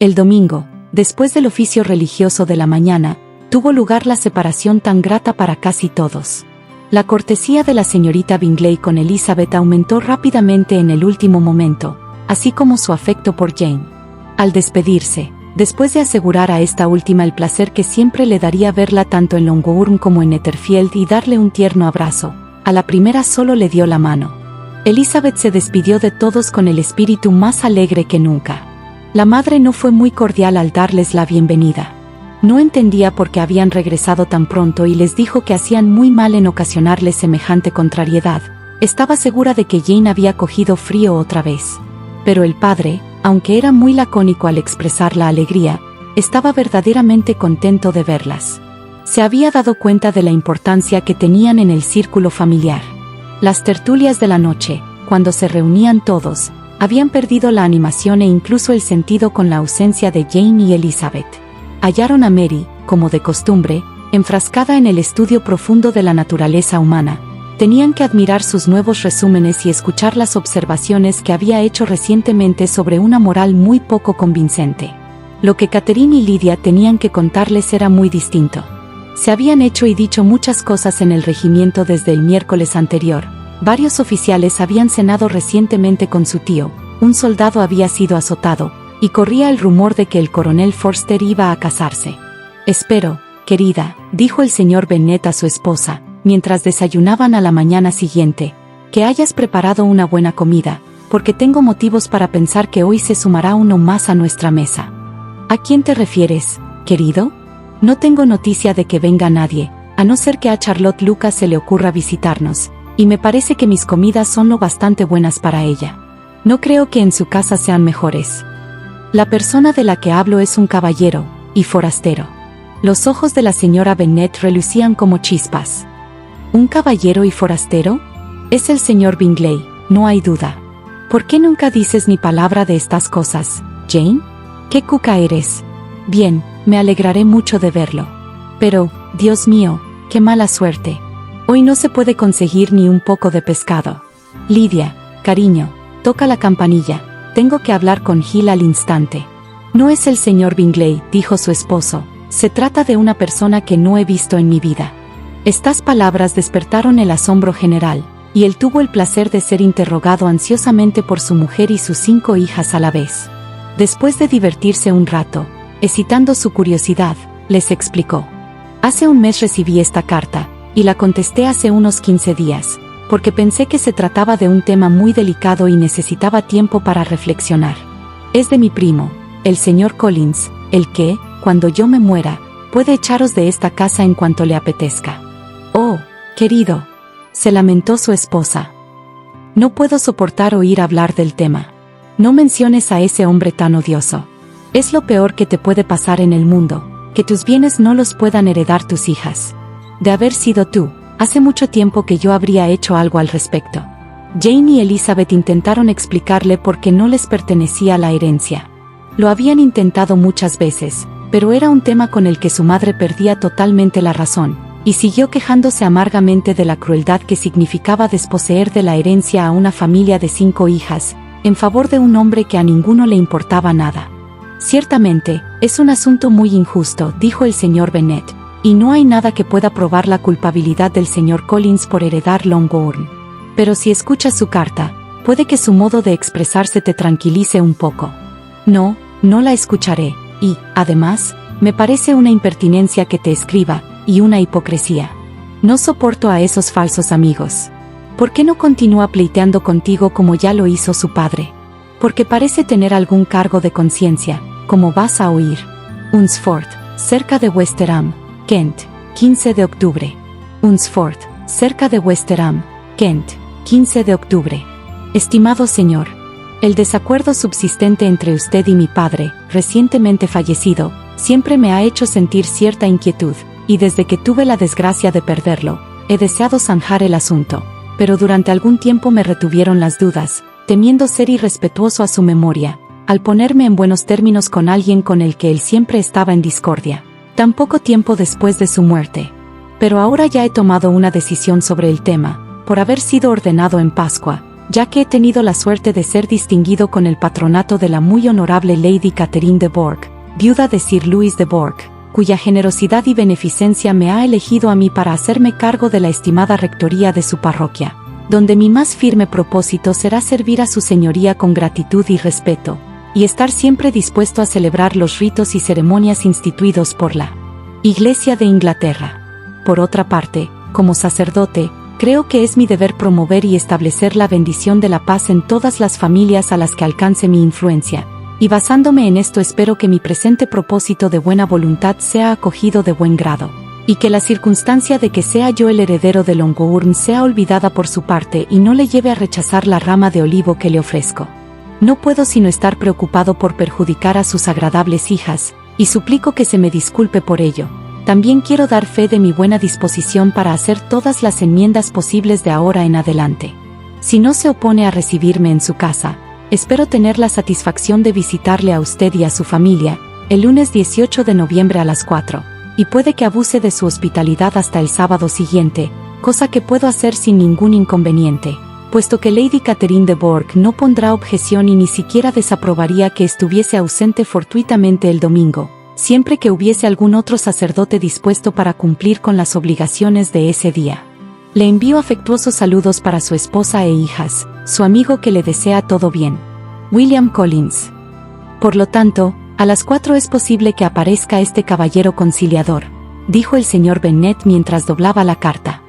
El domingo, después del oficio religioso de la mañana, tuvo lugar la separación tan grata para casi todos. La cortesía de la señorita Bingley con Elizabeth aumentó rápidamente en el último momento, así como su afecto por Jane. Al despedirse, después de asegurar a esta última el placer que siempre le daría verla tanto en Longbourn como en Netherfield y darle un tierno abrazo, a la primera solo le dio la mano. Elizabeth se despidió de todos con el espíritu más alegre que nunca. La madre no fue muy cordial al darles la bienvenida. No entendía por qué habían regresado tan pronto y les dijo que hacían muy mal en ocasionarles semejante contrariedad. Estaba segura de que Jane había cogido frío otra vez. Pero el padre, aunque era muy lacónico al expresar la alegría, estaba verdaderamente contento de verlas. Se había dado cuenta de la importancia que tenían en el círculo familiar. Las tertulias de la noche, cuando se reunían todos, habían perdido la animación e incluso el sentido con la ausencia de Jane y Elizabeth. Hallaron a Mary, como de costumbre, enfrascada en el estudio profundo de la naturaleza humana. Tenían que admirar sus nuevos resúmenes y escuchar las observaciones que había hecho recientemente sobre una moral muy poco convincente. Lo que Catherine y Lydia tenían que contarles era muy distinto. Se habían hecho y dicho muchas cosas en el regimiento desde el miércoles anterior. Varios oficiales habían cenado recientemente con su tío, un soldado había sido azotado, y corría el rumor de que el coronel Forster iba a casarse. «Espero, querida», dijo el señor Bennet a su esposa, mientras desayunaban a la mañana siguiente, «que hayas preparado una buena comida, porque tengo motivos para pensar que hoy se sumará uno más a nuestra mesa». «¿A quién te refieres, querido?» «No tengo noticia de que venga nadie, a no ser que a Charlotte Lucas se le ocurra visitarnos, y me parece que mis comidas son lo bastante buenas para ella. No creo que en su casa sean mejores. La persona de la que hablo es un caballero, y forastero». Los ojos de la señora Bennet relucían como chispas. «¿Un caballero y forastero? Es el señor Bingley, no hay duda. ¿Por qué nunca dices ni palabra de estas cosas, Jane? ¿Qué cuca eres? Bien, me alegraré mucho de verlo. Pero, Dios mío, qué mala suerte. Hoy no se puede conseguir ni un poco de pescado. Lydia, cariño, toca la campanilla. Tengo que hablar con Gil al instante». «No es el señor Bingley», dijo su esposo. «Se trata de una persona que no he visto en mi vida». Estas palabras despertaron el asombro general, y él tuvo el placer de ser interrogado ansiosamente por su mujer y sus 5 hijas a la vez. Después de divertirse un rato, excitando su curiosidad, les explicó. «Hace un mes recibí esta carta, y la contesté hace unos 15 días, porque pensé que se trataba de un tema muy delicado y necesitaba tiempo para reflexionar. Es de mi primo, el señor Collins, el que, cuando yo me muera, puede echaros de esta casa en cuanto le apetezca». «Oh, querido», se lamentó su esposa. «No puedo soportar oír hablar del tema. No menciones a ese hombre tan odioso. Es lo peor que te puede pasar en el mundo, que tus bienes no los puedan heredar tus hijas. De haber sido tú, hace mucho tiempo que yo habría hecho algo al respecto». Jane y Elizabeth intentaron explicarle por qué no les pertenecía la herencia. Lo habían intentado muchas veces, pero era un tema con el que su madre perdía totalmente la razón, y siguió quejándose amargamente de la crueldad que significaba desposeer de la herencia a una familia de 5 hijas, en favor de un hombre que a ninguno le importaba nada. «Ciertamente, es un asunto muy injusto», dijo el señor Bennet, «y no hay nada que pueda probar la culpabilidad del señor Collins por heredar Longbourn. Pero si escuchas su carta, puede que su modo de expresarse te tranquilice un poco». «No, no la escucharé, y, además, me parece una impertinencia que te escriba, y una hipocresía. No soporto a esos falsos amigos. ¿Por qué no continúa pleiteando contigo como ya lo hizo su padre? Porque parece tener algún cargo de conciencia, como vas a oír. Hunsford, cerca de Westerham, Kent, 15 de octubre. Hunsford, cerca de Westerham, Kent, 15 de octubre. Estimado señor, el desacuerdo subsistente entre usted y mi padre, recientemente fallecido, siempre me ha hecho sentir cierta inquietud, y desde que tuve la desgracia de perderlo, he deseado zanjar el asunto, pero durante algún tiempo me retuvieron las dudas, temiendo ser irrespetuoso a su memoria, al ponerme en buenos términos con alguien con el que él siempre estaba en discordia, tan poco tiempo después de su muerte. Pero ahora ya he tomado una decisión sobre el tema, por haber sido ordenado en Pascua, ya que he tenido la suerte de ser distinguido con el patronato de la muy honorable Lady Catherine de Bourgh, viuda de Sir Louis de Bourgh, cuya generosidad y beneficencia me ha elegido a mí para hacerme cargo de la estimada rectoría de su parroquia, donde mi más firme propósito será servir a su señoría con gratitud y respeto, y estar siempre dispuesto a celebrar los ritos y ceremonias instituidos por la Iglesia de Inglaterra. Por otra parte, como sacerdote, creo que es mi deber promover y establecer la bendición de la paz en todas las familias a las que alcance mi influencia, y basándome en esto espero que mi presente propósito de buena voluntad sea acogido de buen grado, y que la circunstancia de que sea yo el heredero de Longourn sea olvidada por su parte y no le lleve a rechazar la rama de olivo que le ofrezco. No puedo sino estar preocupado por perjudicar a sus agradables hijas, y suplico que se me disculpe por ello. También quiero dar fe de mi buena disposición para hacer todas las enmiendas posibles de ahora en adelante. Si no se opone a recibirme en su casa, espero tener la satisfacción de visitarle a usted y a su familia, el lunes 18 de noviembre a las 4, y puede que abuse de su hospitalidad hasta el sábado siguiente, cosa que puedo hacer sin ningún inconveniente, puesto que Lady Catherine de Bourgh no pondrá objeción y ni siquiera desaprobaría que estuviese ausente fortuitamente el domingo, siempre que hubiese algún otro sacerdote dispuesto para cumplir con las obligaciones de ese día. Le envío afectuosos saludos para su esposa e hijas, su amigo que le desea todo bien. William Collins. Por lo tanto, a las 4 es posible que aparezca este caballero conciliador, dijo el señor Bennet mientras doblaba la carta.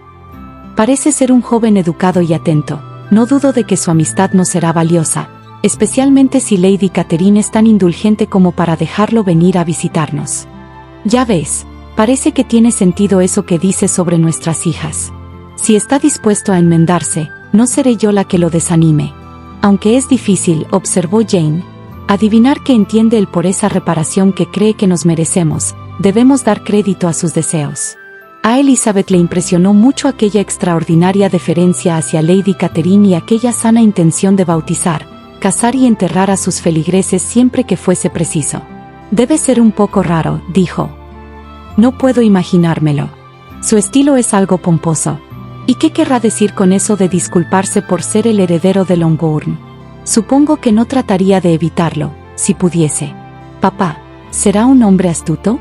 Parece ser un joven educado y atento, no dudo de que su amistad nos será valiosa, especialmente si Lady Catherine es tan indulgente como para dejarlo venir a visitarnos. Ya ves, parece que tiene sentido eso que dice sobre nuestras hijas. Si está dispuesto a enmendarse, no seré yo la que lo desanime. Aunque es difícil, observó Jane, adivinar que entiende él por esa reparación que cree que nos merecemos, debemos dar crédito a sus deseos. A Elizabeth le impresionó mucho aquella extraordinaria deferencia hacia Lady Catherine y aquella sana intención de bautizar, casar y enterrar a sus feligreses siempre que fuese preciso. Debe ser un poco raro, dijo. No puedo imaginármelo. Su estilo es algo pomposo. ¿Y qué querrá decir con eso de disculparse por ser el heredero de Longourn? Supongo que no trataría de evitarlo, si pudiese. Papá, ¿será un hombre astuto?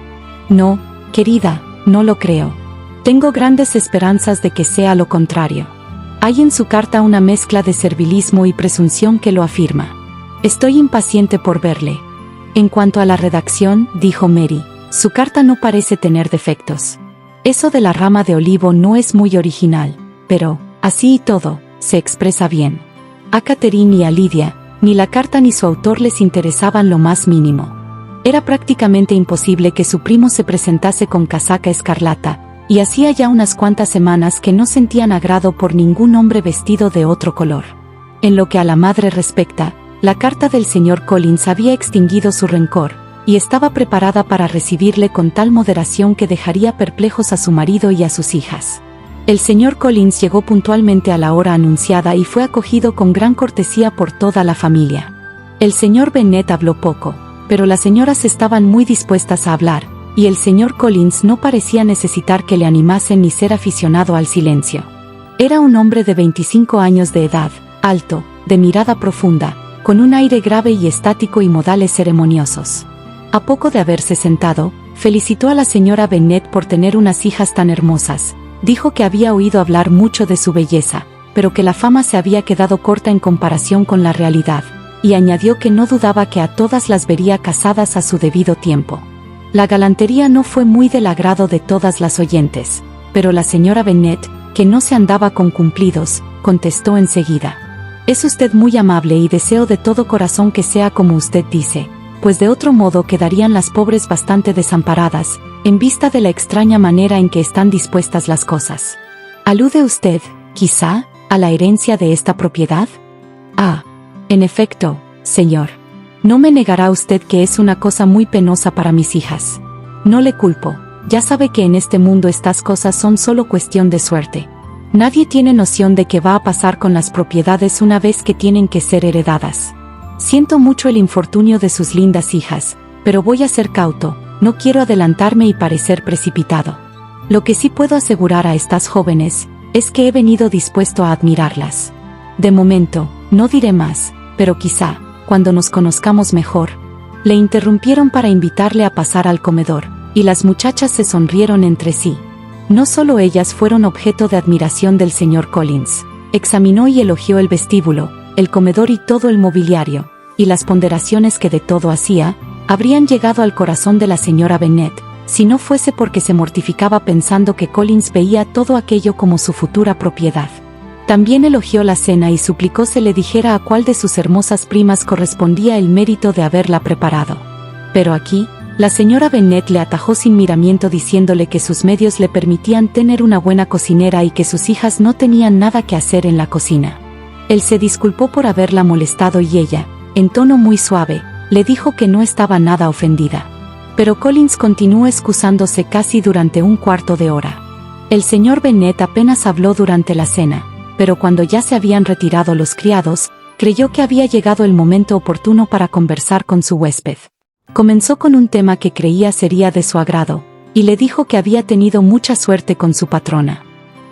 No, querida, no lo creo. Tengo grandes esperanzas de que sea lo contrario. Hay en su carta una mezcla de servilismo y presunción que lo afirma. Estoy impaciente por verle. En cuanto a la redacción, dijo Mary, su carta no parece tener defectos. Eso de la rama de olivo no es muy original, pero, así y todo, se expresa bien. A Catherine y a Lydia, ni la carta ni su autor les interesaban lo más mínimo. Era prácticamente imposible que su primo se presentase con casaca escarlata, y hacía ya unas cuantas semanas que no sentían agrado por ningún hombre vestido de otro color. En lo que a la madre respecta, la carta del señor Collins había extinguido su rencor, y estaba preparada para recibirle con tal moderación que dejaría perplejos a su marido y a sus hijas. El señor Collins llegó puntualmente a la hora anunciada y fue acogido con gran cortesía por toda la familia. El señor Bennet habló poco, pero las señoras estaban muy dispuestas a hablar, y el señor Collins no parecía necesitar que le animasen ni ser aficionado al silencio. Era un hombre de 25 años de edad, alto, de mirada profunda, con un aire grave y estático y modales ceremoniosos. A poco de haberse sentado, felicitó a la señora Bennet por tener unas hijas tan hermosas. Dijo que había oído hablar mucho de su belleza, pero que la fama se había quedado corta en comparación con la realidad, y añadió que no dudaba que a todas las vería casadas a su debido tiempo. La galantería no fue muy del agrado de todas las oyentes, pero la señora Bennet, que no se andaba con cumplidos, contestó enseguida. Es usted muy amable y deseo de todo corazón que sea como usted dice, pues de otro modo quedarían las pobres bastante desamparadas, en vista de la extraña manera en que están dispuestas las cosas. ¿Alude usted, quizá, a la herencia de esta propiedad? Ah, en efecto, señor. No me negará usted que es una cosa muy penosa para mis hijas. No le culpo, ya sabe que en este mundo estas cosas son solo cuestión de suerte. Nadie tiene noción de qué va a pasar con las propiedades una vez que tienen que ser heredadas. Siento mucho el infortunio de sus lindas hijas, pero voy a ser cauto, no quiero adelantarme y parecer precipitado. Lo que sí puedo asegurar a estas jóvenes, es que he venido dispuesto a admirarlas. De momento, no diré más, pero quizá, cuando nos conozcamos mejor. Le interrumpieron para invitarle a pasar al comedor, y las muchachas se sonrieron entre sí. No solo ellas fueron objeto de admiración del señor Collins. Examinó y elogió el vestíbulo, el comedor y todo el mobiliario, y las ponderaciones que de todo hacía, habrían llegado al corazón de la señora Bennet, si no fuese porque se mortificaba pensando que Collins veía todo aquello como su futura propiedad. También elogió la cena y suplicó se le dijera a cuál de sus hermosas primas correspondía el mérito de haberla preparado. Pero aquí, la señora Bennet le atajó sin miramiento diciéndole que sus medios le permitían tener una buena cocinera y que sus hijas no tenían nada que hacer en la cocina. Él se disculpó por haberla molestado y ella, en tono muy suave, le dijo que no estaba nada ofendida. Pero Collins continuó excusándose casi durante un cuarto de hora. El señor Bennet apenas habló durante la cena, pero cuando ya se habían retirado los criados, creyó que había llegado el momento oportuno para conversar con su huésped. Comenzó con un tema que creía sería de su agrado, y le dijo que había tenido mucha suerte con su patrona.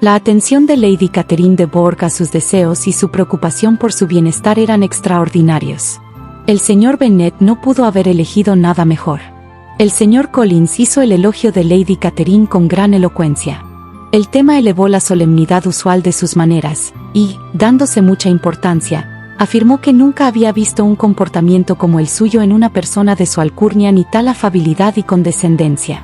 La atención de Lady Catherine de Bourgh a sus deseos y su preocupación por su bienestar eran extraordinarios. El señor Bennet no pudo haber elegido nada mejor. El señor Collins hizo el elogio de Lady Catherine con gran elocuencia. El tema elevó la solemnidad usual de sus maneras, y, dándose mucha importancia, afirmó que nunca había visto un comportamiento como el suyo en una persona de su alcurnia ni tal afabilidad y condescendencia.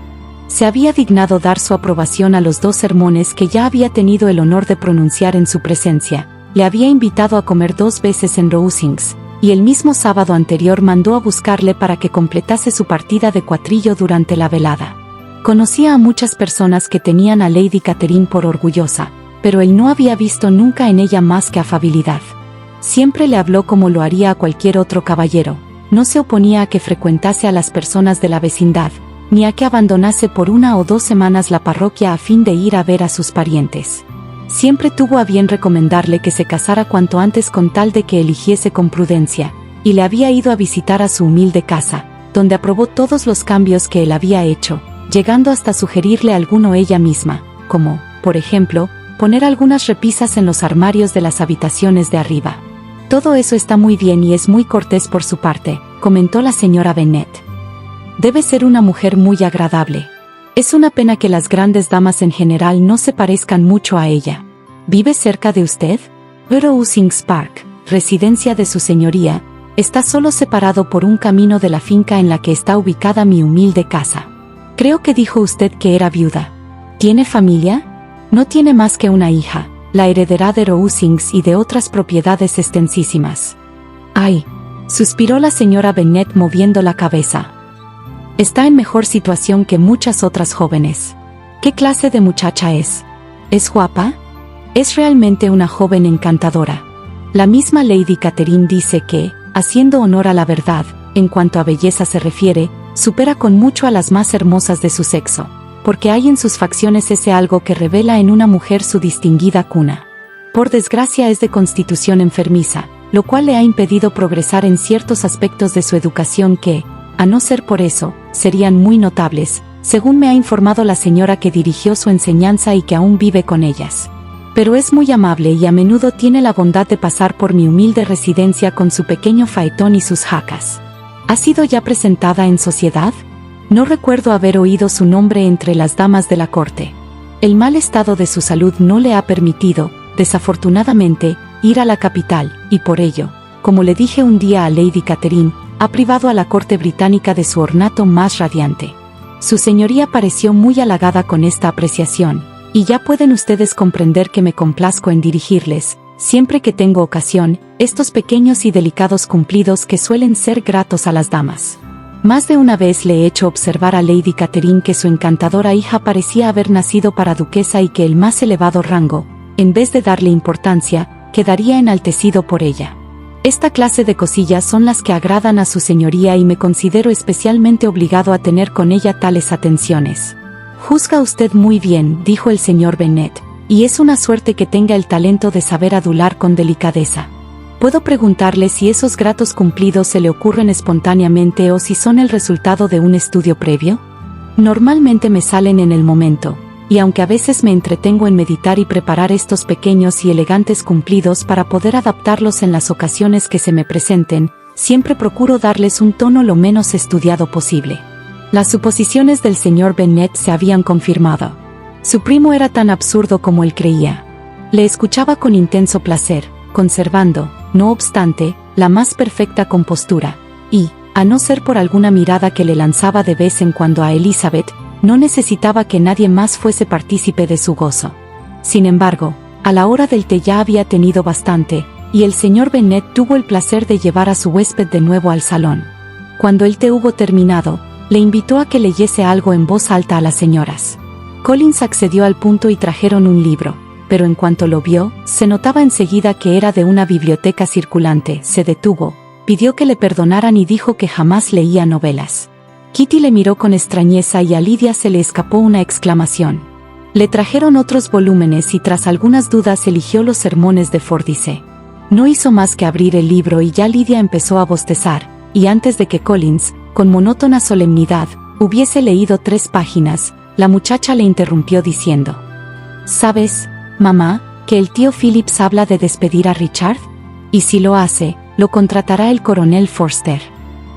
Se había dignado dar su aprobación a los 2 sermones que ya había tenido el honor de pronunciar en su presencia, le había invitado a comer 2 veces en Rosings, y el mismo sábado anterior mandó a buscarle para que completase su partida de cuatrillo durante la velada. Conocía a muchas personas que tenían a Lady Catherine por orgullosa, pero él no había visto nunca en ella más que afabilidad. Siempre le habló como lo haría a cualquier otro caballero, no se oponía a que frecuentase a las personas de la vecindad, ni a que abandonase por 1 o 2 semanas la parroquia a fin de ir a ver a sus parientes. Siempre tuvo a bien recomendarle que se casara cuanto antes con tal de que eligiese con prudencia, y le había ido a visitar a su humilde casa, donde aprobó todos los cambios que él había hecho, llegando hasta sugerirle alguno ella misma, como, por ejemplo, poner algunas repisas en los armarios de las habitaciones de arriba. Todo eso está muy bien y es muy cortés por su parte, comentó la señora Bennet. Debe ser una mujer muy agradable. Es una pena que las grandes damas en general no se parezcan mucho a ella. ¿Vive cerca de usted? Rosings Park, residencia de su señoría, está solo separado por un camino de la finca en la que está ubicada mi humilde casa. Creo que dijo usted que era viuda. ¿Tiene familia? No tiene más que una hija, la heredera de Rosings y de otras propiedades extensísimas. ¡Ay!, suspiró la señora Bennet moviendo la cabeza. Está en mejor situación que muchas otras jóvenes. ¿Qué clase de muchacha es? ¿Es guapa? Es realmente una joven encantadora. La misma Lady Catherine dice que, haciendo honor a la verdad, en cuanto a belleza se refiere, supera con mucho a las más hermosas de su sexo, porque hay en sus facciones ese algo que revela en una mujer su distinguida cuna. Por desgracia es de constitución enfermiza, lo cual le ha impedido progresar en ciertos aspectos de su educación que, a no ser por eso, serían muy notables, según me ha informado la señora que dirigió su enseñanza y que aún vive con ellas. Pero es muy amable y a menudo tiene la bondad de pasar por mi humilde residencia con su pequeño faetón y sus jacas. ¿Ha sido ya presentada en sociedad? No recuerdo haber oído su nombre entre las damas de la corte. El mal estado de su salud no le ha permitido, desafortunadamente, ir a la capital, y por ello, como le dije un día a Lady Catherine, ha privado a la corte británica de su ornato más radiante. Su señoría pareció muy halagada con esta apreciación, y ya pueden ustedes comprender que me complazco en dirigirles, siempre que tengo ocasión, estos pequeños y delicados cumplidos que suelen ser gratos a las damas. Más de una vez le he hecho observar a Lady Catherine que su encantadora hija parecía haber nacido para duquesa y que el más elevado rango, en vez de darle importancia, quedaría enaltecido por ella. Esta clase de cosillas son las que agradan a su señoría y me considero especialmente obligado a tener con ella tales atenciones. Juzga usted muy bien, dijo el señor Bennet, y es una suerte que tenga el talento de saber adular con delicadeza. ¿Puedo preguntarle si esos gratos cumplidos se le ocurren espontáneamente o si son el resultado de un estudio previo? Normalmente me salen en el momento, y aunque a veces me entretengo en meditar y preparar estos pequeños y elegantes cumplidos para poder adaptarlos en las ocasiones que se me presenten, siempre procuro darles un tono lo menos estudiado posible. Las suposiciones del señor Bennet se habían confirmado. Su primo era tan absurdo como él creía. Le escuchaba con intenso placer, conservando, no obstante, la más perfecta compostura, y, a no ser por alguna mirada que le lanzaba de vez en cuando a Elizabeth, no necesitaba que nadie más fuese partícipe de su gozo. Sin embargo, a la hora del té ya había tenido bastante, y el señor Bennet tuvo el placer de llevar a su huésped de nuevo al salón. Cuando el té hubo terminado, le invitó a que leyese algo en voz alta a las señoras. Collins accedió al punto y trajeron un libro, pero en cuanto lo vio, se notaba enseguida que era de una biblioteca circulante. Se detuvo, pidió que le perdonaran y dijo que jamás leía novelas. Kitty le miró con extrañeza y a Lydia se le escapó una exclamación. Le trajeron otros volúmenes y tras algunas dudas eligió los sermones de Fordyce. No hizo más que abrir el libro y ya Lydia empezó a bostezar, y antes de que Collins, con monótona solemnidad, hubiese leído 3 páginas, la muchacha le interrumpió diciendo: «¿Sabes, mamá, que el tío Phillips habla de despedir a Richard? Y si lo hace, lo contratará el coronel Forster.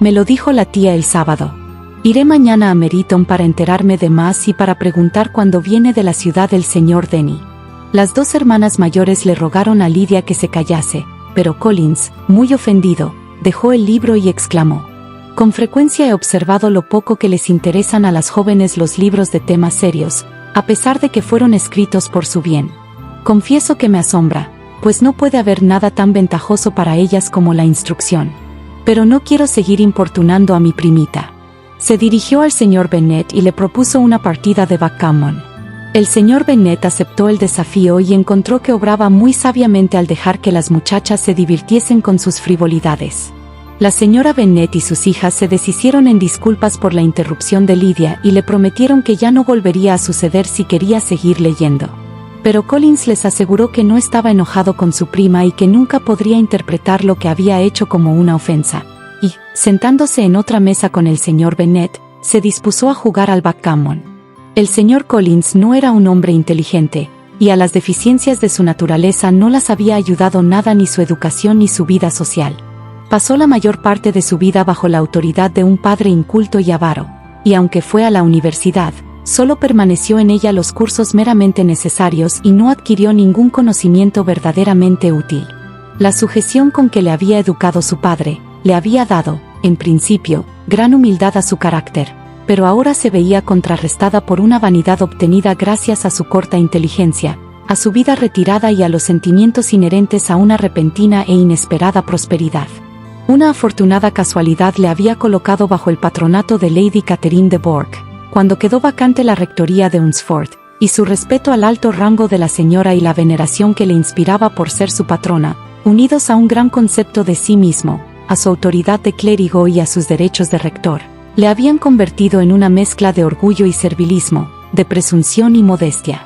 Me lo dijo la tía el sábado. Iré mañana a Meryton para enterarme de más y para preguntar cuándo viene de la ciudad el señor Denny». Las 2 hermanas mayores le rogaron a Lydia que se callase, pero Collins, muy ofendido, dejó el libro y exclamó: «Con frecuencia he observado lo poco que les interesan a las jóvenes los libros de temas serios, a pesar de que fueron escritos por su bien. Confieso que me asombra, pues no puede haber nada tan ventajoso para ellas como la instrucción. Pero no quiero seguir importunando a mi primita». Se dirigió al señor Bennet y le propuso una partida de backgammon. El señor Bennet aceptó el desafío y encontró que obraba muy sabiamente al dejar que las muchachas se divirtiesen con sus frivolidades. La señora Bennet y sus hijas se deshicieron en disculpas por la interrupción de Lydia y le prometieron que ya no volvería a suceder si quería seguir leyendo. Pero Collins les aseguró que no estaba enojado con su prima y que nunca podría interpretar lo que había hecho como una ofensa. Y, sentándose en otra mesa con el señor Bennet, se dispuso a jugar al backgammon. El señor Collins no era un hombre inteligente, y a las deficiencias de su naturaleza no las había ayudado nada ni su educación ni su vida social. Pasó la mayor parte de su vida bajo la autoridad de un padre inculto y avaro, y aunque fue a la universidad, solo permaneció en ella los cursos meramente necesarios y no adquirió ningún conocimiento verdaderamente útil. La sujeción con que le había educado su padre, le había dado, en principio, gran humildad a su carácter, pero ahora se veía contrarrestada por una vanidad obtenida gracias a su corta inteligencia, a su vida retirada y a los sentimientos inherentes a una repentina e inesperada prosperidad. Una afortunada casualidad le había colocado bajo el patronato de Lady Catherine de Bourgh, cuando quedó vacante la rectoría de Hunsford, y su respeto al alto rango de la señora y la veneración que le inspiraba por ser su patrona, unidos a un gran concepto de sí mismo, a su autoridad de clérigo y a sus derechos de rector, le habían convertido en una mezcla de orgullo y servilismo, de presunción y modestia.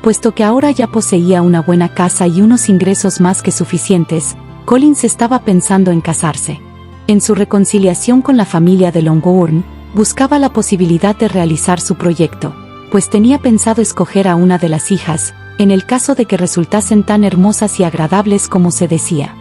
Puesto que ahora ya poseía una buena casa y unos ingresos más que suficientes, Collins estaba pensando en casarse. En su reconciliación con la familia de Longbourn, buscaba la posibilidad de realizar su proyecto, pues tenía pensado escoger a una de las hijas, en el caso de que resultasen tan hermosas y agradables como se decía.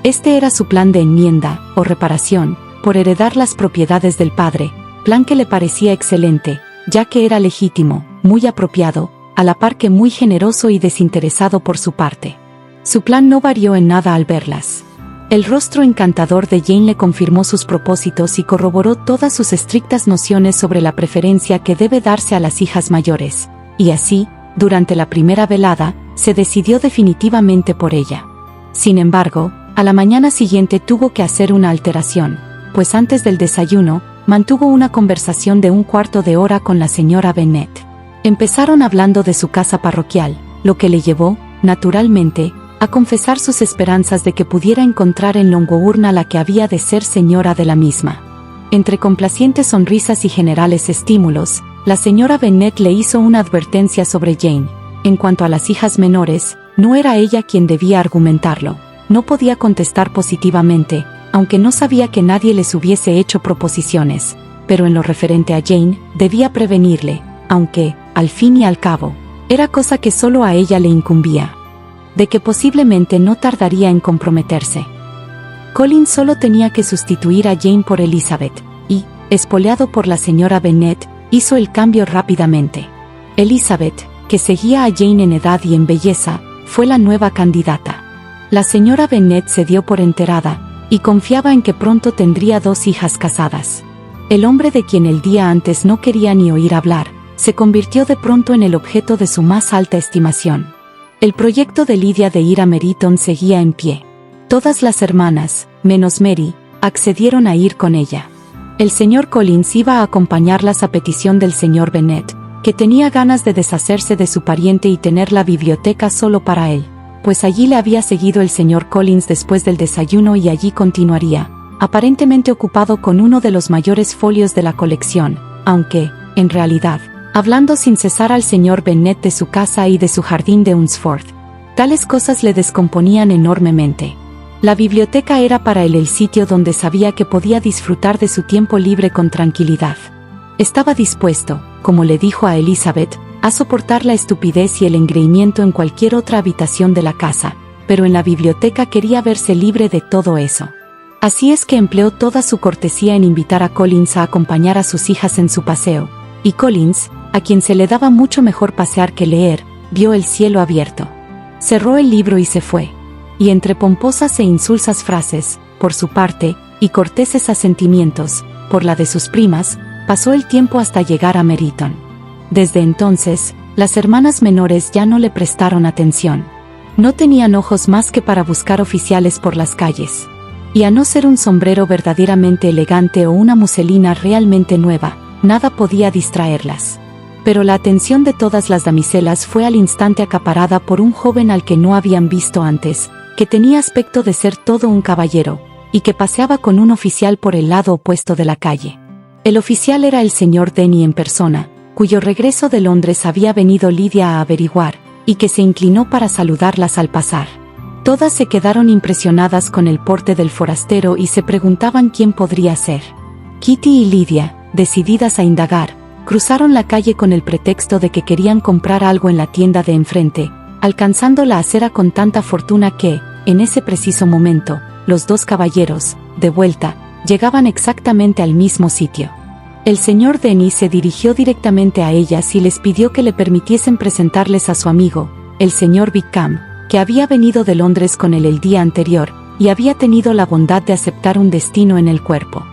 Este era su plan de enmienda, o reparación, por heredar las propiedades del padre, plan que le parecía excelente, ya que era legítimo, muy apropiado, a la par que muy generoso y desinteresado por su parte. Su plan no varió en nada al verlas. El rostro encantador de Jane le confirmó sus propósitos y corroboró todas sus estrictas nociones sobre la preferencia que debe darse a las hijas mayores, y así, durante la primera velada, se decidió definitivamente por ella. Sin embargo, a la mañana siguiente tuvo que hacer una alteración, pues antes del desayuno, mantuvo una conversación de un cuarto de hora con la señora Bennet. Empezaron hablando de su casa parroquial, lo que le llevó, naturalmente, a confesar sus esperanzas de que pudiera encontrar en Longbourn a la que había de ser señora de la misma. Entre complacientes sonrisas y generales estímulos, la señora Bennet le hizo una advertencia sobre Jane. En cuanto a las hijas menores, no era ella quien debía argumentarlo. No podía contestar positivamente, aunque no sabía que nadie les hubiese hecho proposiciones, pero en lo referente a Jane, debía prevenirle, aunque, al fin y al cabo, Era cosa que solo a ella le incumbía. De que posiblemente no tardaría en comprometerse. Colin solo tenía que sustituir a Jane por Elizabeth, y, espoleado por la señora Bennet, hizo el cambio rápidamente. Elizabeth, que seguía a Jane en edad y en belleza, fue la nueva candidata. La señora Bennet se dio por enterada, y confiaba en que pronto tendría 2 hijas casadas. El hombre de quien el día antes no quería ni oír hablar, se convirtió de pronto en el objeto de su más alta estimación. El proyecto de Lydia de ir a Meryton seguía en pie. Todas las hermanas, menos Mary, accedieron a ir con ella. El señor Collins iba a acompañarlas a petición del señor Bennet, que tenía ganas de deshacerse de su pariente y tener la biblioteca solo para él, pues allí le había seguido el señor Collins después del desayuno y allí continuaría, aparentemente ocupado con uno de los mayores folios de la colección, aunque, en realidad, hablando sin cesar al señor Bennet de su casa y de su jardín de Hunsford. Tales cosas le descomponían enormemente. La biblioteca era para él el sitio donde sabía que podía disfrutar de su tiempo libre con tranquilidad. Estaba dispuesto, como le dijo a Elizabeth, a soportar la estupidez y el engreimiento en cualquier otra habitación de la casa, pero en la biblioteca quería verse libre de todo eso. Así es que empleó toda su cortesía en invitar a Collins a acompañar a sus hijas en su paseo, y Collins, a quien se le daba mucho mejor pasear que leer, vio el cielo abierto. Cerró el libro y se fue. Y entre pomposas e insulsas frases, por su parte, y corteses asentimientos, por la de sus primas, pasó el tiempo hasta llegar a Meryton. Desde entonces, las hermanas menores ya no le prestaron atención. No tenían ojos más que para buscar oficiales por las calles. Y a no ser un sombrero verdaderamente elegante o una muselina realmente nueva, nada podía distraerlas. Pero la atención de todas las damiselas fue al instante acaparada por un joven al que no habían visto antes, que tenía aspecto de ser todo un caballero, y que paseaba con un oficial por el lado opuesto de la calle. El oficial era el señor Denny en persona, cuyo regreso de Londres había venido Lydia a averiguar, y que se inclinó para saludarlas al pasar. Todas se quedaron impresionadas con el porte del forastero y se preguntaban quién podría ser. Kitty y Lydia, decididas a indagar, cruzaron la calle con el pretexto de que querían comprar algo en la tienda de enfrente, alcanzando la acera con tanta fortuna que, en ese preciso momento, los 2 caballeros, de vuelta, llegaban exactamente al mismo sitio. El señor Denny se dirigió directamente a ellas y les pidió que le permitiesen presentarles a su amigo, el señor Wickham, que había venido de Londres con él el día anterior, y había tenido la bondad de aceptar un destino en el cuerpo.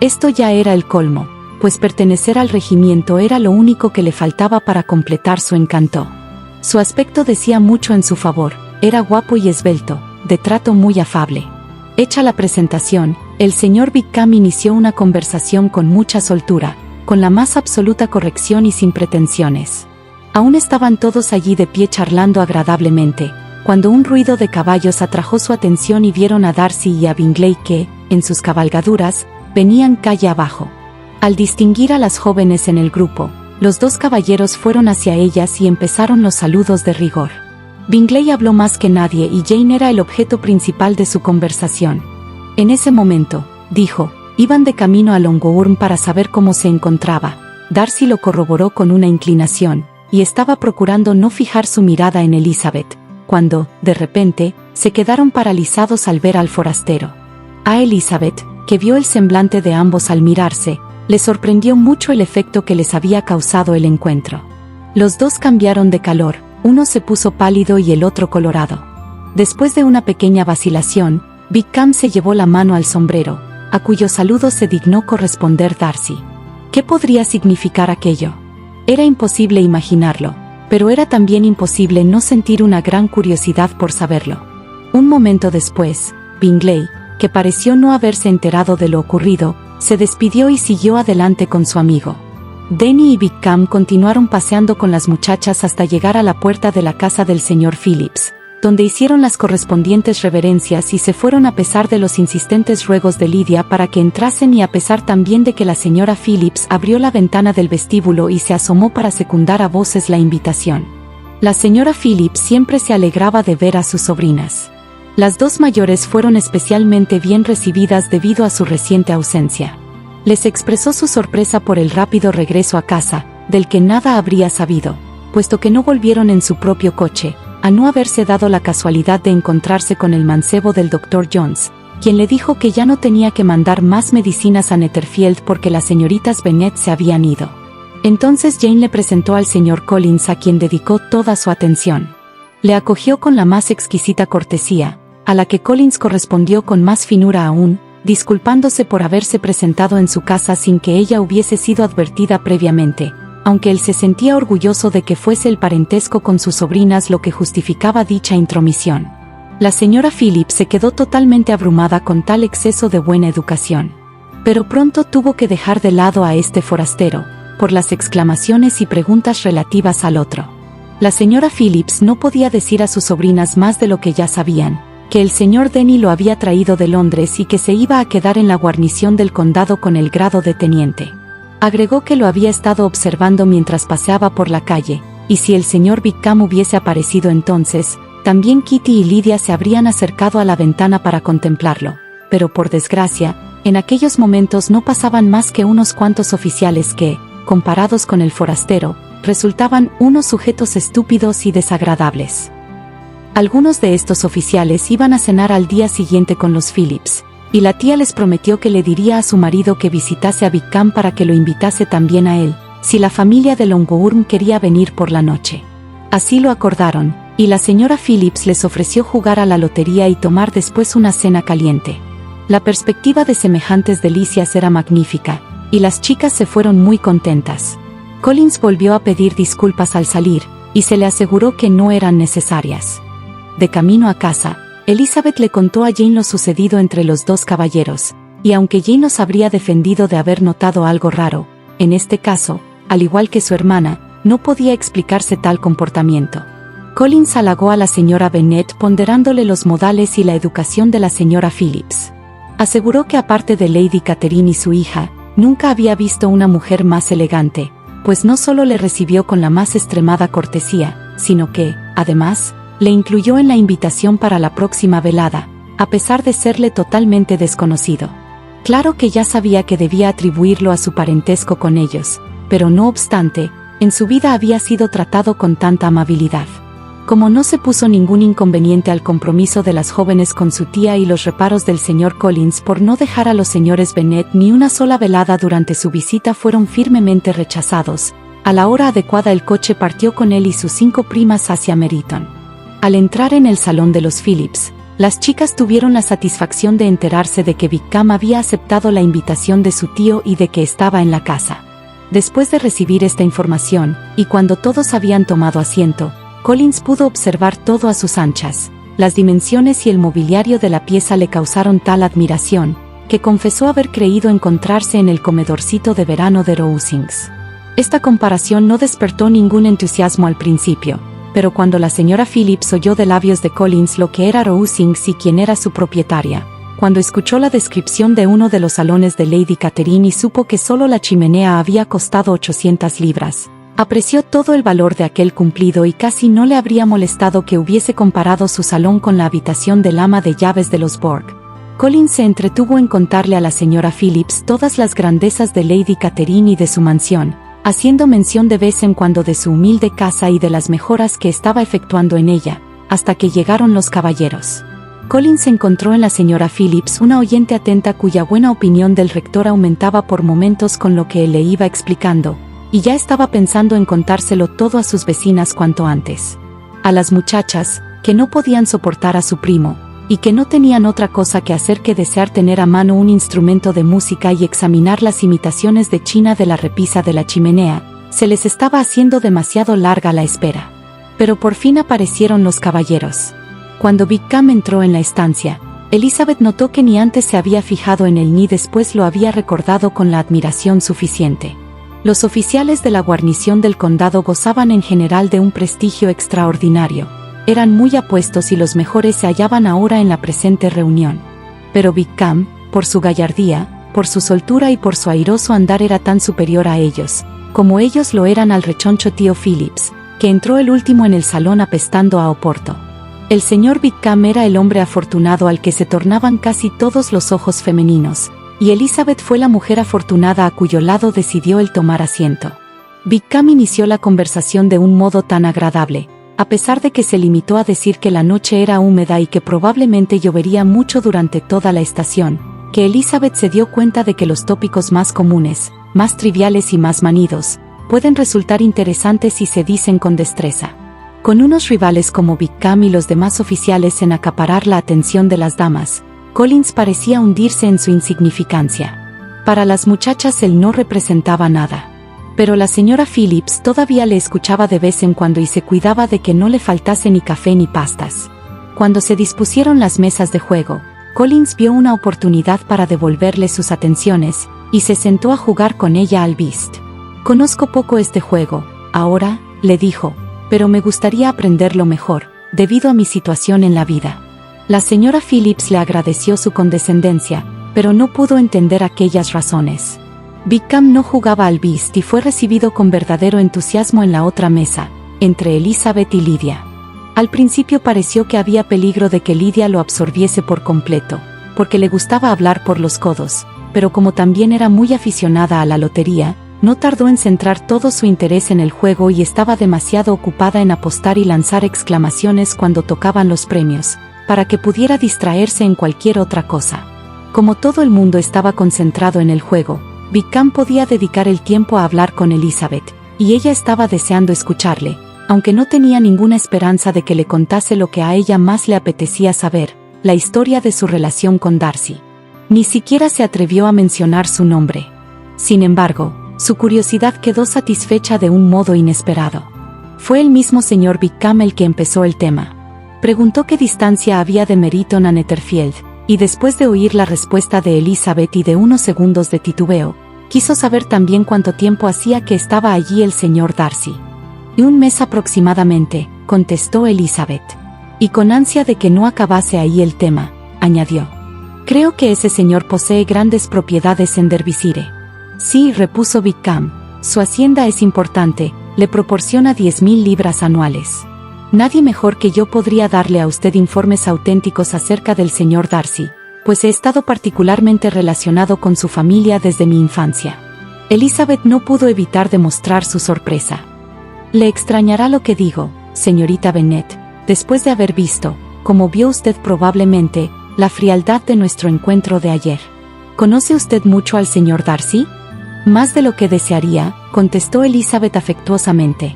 Esto ya era el colmo, pues pertenecer al regimiento era lo único que le faltaba para completar su encanto. Su aspecto decía mucho en su favor, era guapo y esbelto, de trato muy afable. Hecha la presentación, el señor Wickham inició una conversación con mucha soltura, con la más absoluta corrección y sin pretensiones. Aún estaban todos allí de pie charlando agradablemente, cuando un ruido de caballos atrajo su atención y vieron a Darcy y a Bingley que, en sus cabalgaduras, venían calle abajo. Al distinguir a las jóvenes en el grupo, los 2 caballeros fueron hacia ellas y empezaron los saludos de rigor. Bingley habló más que nadie y Jane era el objeto principal de su conversación. En ese momento, dijo, iban de camino a Longbourn para saber cómo se encontraba. Darcy lo corroboró con una inclinación, y estaba procurando no fijar su mirada en Elizabeth, cuando, de repente, se quedaron paralizados al ver al forastero. A Elizabeth, que vio el semblante de ambos al mirarse, le sorprendió mucho el efecto que les había causado el encuentro. Los 2 cambiaron de calor, uno se puso pálido y el otro colorado. Después de una pequeña vacilación, Wickham se llevó la mano al sombrero, a cuyo saludo se dignó corresponder Darcy. ¿Qué podría significar aquello? Era imposible imaginarlo, pero era también imposible no sentir una gran curiosidad por saberlo. Un momento después, Bingley, que pareció no haberse enterado de lo ocurrido, se despidió y siguió adelante con su amigo. Denny y Wickham continuaron paseando con las muchachas hasta llegar a la puerta de la casa del señor Phillips, donde hicieron las correspondientes reverencias y se fueron a pesar de los insistentes ruegos de Lydia para que entrasen y a pesar también de que la señora Phillips abrió la ventana del vestíbulo y se asomó para secundar a voces la invitación. La señora Phillips siempre se alegraba de ver a sus sobrinas. Las 2 mayores fueron especialmente bien recibidas debido a su reciente ausencia. Les expresó su sorpresa por el rápido regreso a casa, del que nada habría sabido, puesto que no volvieron en su propio coche, a no haberse dado la casualidad de encontrarse con el mancebo del Dr. Jones, quien le dijo que ya no tenía que mandar más medicinas a Netherfield porque las señoritas Bennet se habían ido. Entonces Jane le presentó al señor Collins, a quien dedicó toda su atención. Le acogió con la más exquisita cortesía, a la que Collins correspondió con más finura aún, disculpándose por haberse presentado en su casa sin que ella hubiese sido advertida previamente, aunque él se sentía orgulloso de que fuese el parentesco con sus sobrinas lo que justificaba dicha intromisión. La señora Phillips se quedó totalmente abrumada con tal exceso de buena educación. Pero pronto tuvo que dejar de lado a este forastero, por las exclamaciones y preguntas relativas al otro. La señora Phillips no podía decir a sus sobrinas más de lo que ya sabían, que el señor Denny lo había traído de Londres y que se iba a quedar en la guarnición del condado con el grado de teniente. Agregó que lo había estado observando mientras paseaba por la calle, y si el señor Wickham hubiese aparecido entonces, también Kitty y Lydia se habrían acercado a la ventana para contemplarlo, pero por desgracia, en aquellos momentos no pasaban más que unos cuantos oficiales que, comparados con el forastero, resultaban unos sujetos estúpidos y desagradables. Algunos de estos oficiales iban a cenar al día siguiente con los Phillips, y la tía les prometió que le diría a su marido que visitase a Wickham para que lo invitase también a él, si la familia de Longbourn quería venir por la noche. Así lo acordaron, y la señora Phillips les ofreció jugar a la lotería y tomar después una cena caliente. La perspectiva de semejantes delicias era magnífica, y las chicas se fueron muy contentas. Collins volvió a pedir disculpas al salir, y se le aseguró que no eran necesarias. De camino a casa, Elizabeth le contó a Jane lo sucedido entre los dos caballeros, y aunque Jane los habría defendido de haber notado algo raro, en este caso, al igual que su hermana, no podía explicarse tal comportamiento. Collins halagó a la señora Bennet ponderándole los modales y la educación de la señora Phillips. Aseguró que aparte de Lady Catherine y su hija, nunca había visto una mujer más elegante, pues no solo le recibió con la más extremada cortesía, sino que, además, le incluyó en la invitación para la próxima velada, a pesar de serle totalmente desconocido. Claro que ya sabía que debía atribuirlo a su parentesco con ellos, pero no obstante, en su vida había sido tratado con tanta amabilidad. Como no se puso ningún inconveniente al compromiso de las jóvenes con su tía y los reparos del señor Collins por no dejar a los señores Bennet ni una sola velada durante su visita fueron firmemente rechazados, a la hora adecuada el coche partió con él y sus 5 primas hacia Meryton. Al entrar en el salón de los Phillips, las chicas tuvieron la satisfacción de enterarse de que Wickham había aceptado la invitación de su tío y de que estaba en la casa. Después de recibir esta información, y cuando todos habían tomado asiento, Collins pudo observar todo a sus anchas. Las dimensiones y el mobiliario de la pieza le causaron tal admiración, que confesó haber creído encontrarse en el comedorcito de verano de Rowsings. Esta comparación no despertó ningún entusiasmo al principio, pero cuando la señora Phillips oyó de labios de Collins lo que era Rowsings y quién era su propietaria, cuando escuchó la descripción de uno de los salones de Lady Catherine y supo que solo la chimenea había costado 800 libras, apreció todo el valor de aquel cumplido y casi no le habría molestado que hubiese comparado su salón con la habitación del ama de llaves de los Borg. Collins se entretuvo en contarle a la señora Phillips todas las grandezas de Lady Catherine y de su mansión, haciendo mención de vez en cuando de su humilde casa y de las mejoras que estaba efectuando en ella, hasta que llegaron los caballeros. Collins encontró en la señora Phillips una oyente atenta cuya buena opinión del rector aumentaba por momentos con lo que él le iba explicando, y ya estaba pensando en contárselo todo a sus vecinas cuanto antes. A las muchachas, que no podían soportar a su primo, y que no tenían otra cosa que hacer que desear tener a mano un instrumento de música y examinar las imitaciones de China de la repisa de la chimenea, se les estaba haciendo demasiado larga la espera. Pero por fin aparecieron los caballeros. Cuando Wickham entró en la estancia, Elizabeth notó que ni antes se había fijado en él ni después lo había recordado con la admiración suficiente. Los oficiales de la guarnición del condado gozaban en general de un prestigio extraordinario. Eran muy apuestos y los mejores se hallaban ahora en la presente reunión. Pero Wickham, por su gallardía, por su soltura y por su airoso andar era tan superior a ellos, como ellos lo eran al rechoncho tío Phillips, que entró el último en el salón apestando a Oporto. El señor Wickham era el hombre afortunado al que se tornaban casi todos los ojos femeninos, y Elizabeth fue la mujer afortunada a cuyo lado decidió el tomar asiento. Big Cam inició la conversación de un modo tan agradable, a pesar de que se limitó a decir que la noche era húmeda y que probablemente llovería mucho durante toda la estación, que Elizabeth se dio cuenta de que los tópicos más comunes, más triviales y más manidos, pueden resultar interesantes si se dicen con destreza. Con unos rivales como Big Cam y los demás oficiales en acaparar la atención de las damas, Collins parecía hundirse en su insignificancia. Para las muchachas él no representaba nada. Pero la señora Phillips todavía le escuchaba de vez en cuando y se cuidaba de que no le faltase ni café ni pastas. Cuando se dispusieron las mesas de juego, Collins vio una oportunidad para devolverle sus atenciones, y se sentó a jugar con ella al whist. «Conozco poco este juego, ahora», le dijo, «pero me gustaría aprenderlo mejor, debido a mi situación en la vida». La señora Phillips le agradeció su condescendencia, pero no pudo entender aquellas razones. Big Cam no jugaba al whist y fue recibido con verdadero entusiasmo en la otra mesa, entre Elizabeth y Lydia. Al principio pareció que había peligro de que Lydia lo absorbiese por completo, porque le gustaba hablar por los codos, pero como también era muy aficionada a la lotería, no tardó en centrar todo su interés en el juego y estaba demasiado ocupada en apostar y lanzar exclamaciones cuando tocaban los premios, para que pudiera distraerse en cualquier otra cosa. Como todo el mundo estaba concentrado en el juego, Big Cam podía dedicar el tiempo a hablar con Elizabeth, y ella estaba deseando escucharle, aunque no tenía ninguna esperanza de que le contase lo que a ella más le apetecía saber, la historia de su relación con Darcy. Ni siquiera se atrevió a mencionar su nombre. Sin embargo, su curiosidad quedó satisfecha de un modo inesperado. Fue el mismo señor Big Cam el que empezó el tema. Preguntó qué distancia había de Meryton a Netherfield, y después de oír la respuesta de Elizabeth y de unos segundos de titubeo, quiso saber también cuánto tiempo hacía que estaba allí el señor Darcy. «Un mes aproximadamente», contestó Elizabeth. Y con ansia de que no acabase ahí el tema, añadió: «Creo que ese señor posee grandes propiedades en Derbyshire». «Sí», repuso Big Cam, «su hacienda es importante, le proporciona 10.000 libras anuales. Nadie mejor que yo podría darle a usted informes auténticos acerca del señor Darcy, pues he estado particularmente relacionado con su familia desde mi infancia». Elizabeth no pudo evitar demostrar su sorpresa. «Le extrañará lo que digo, señorita Bennet, después de haber visto, como vio usted probablemente, la frialdad de nuestro encuentro de ayer. ¿Conoce usted mucho al señor Darcy?» «Más de lo que desearía», contestó Elizabeth afectuosamente.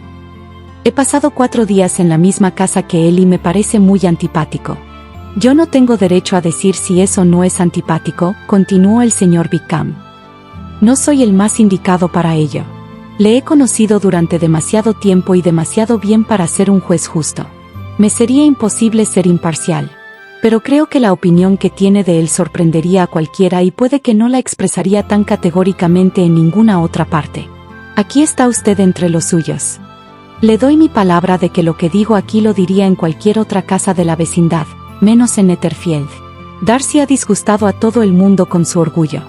«He pasado 4 días en la misma casa que él y me parece muy antipático». «Yo no tengo derecho a decir si eso no es antipático», continuó el señor Big Cam. «No soy el más indicado para ello. Le he conocido durante demasiado tiempo y demasiado bien para ser un juez justo. Me sería imposible ser imparcial. Pero creo que la opinión que tiene de él sorprendería a cualquiera y puede que no la expresaría tan categóricamente en ninguna otra parte. Aquí está usted entre los suyos. Le doy mi palabra de que lo que digo aquí lo diría en cualquier otra casa de la vecindad, menos en Netherfield. Darcy ha disgustado a todo el mundo con su orgullo.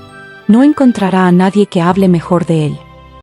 No encontrará a nadie que hable mejor de él».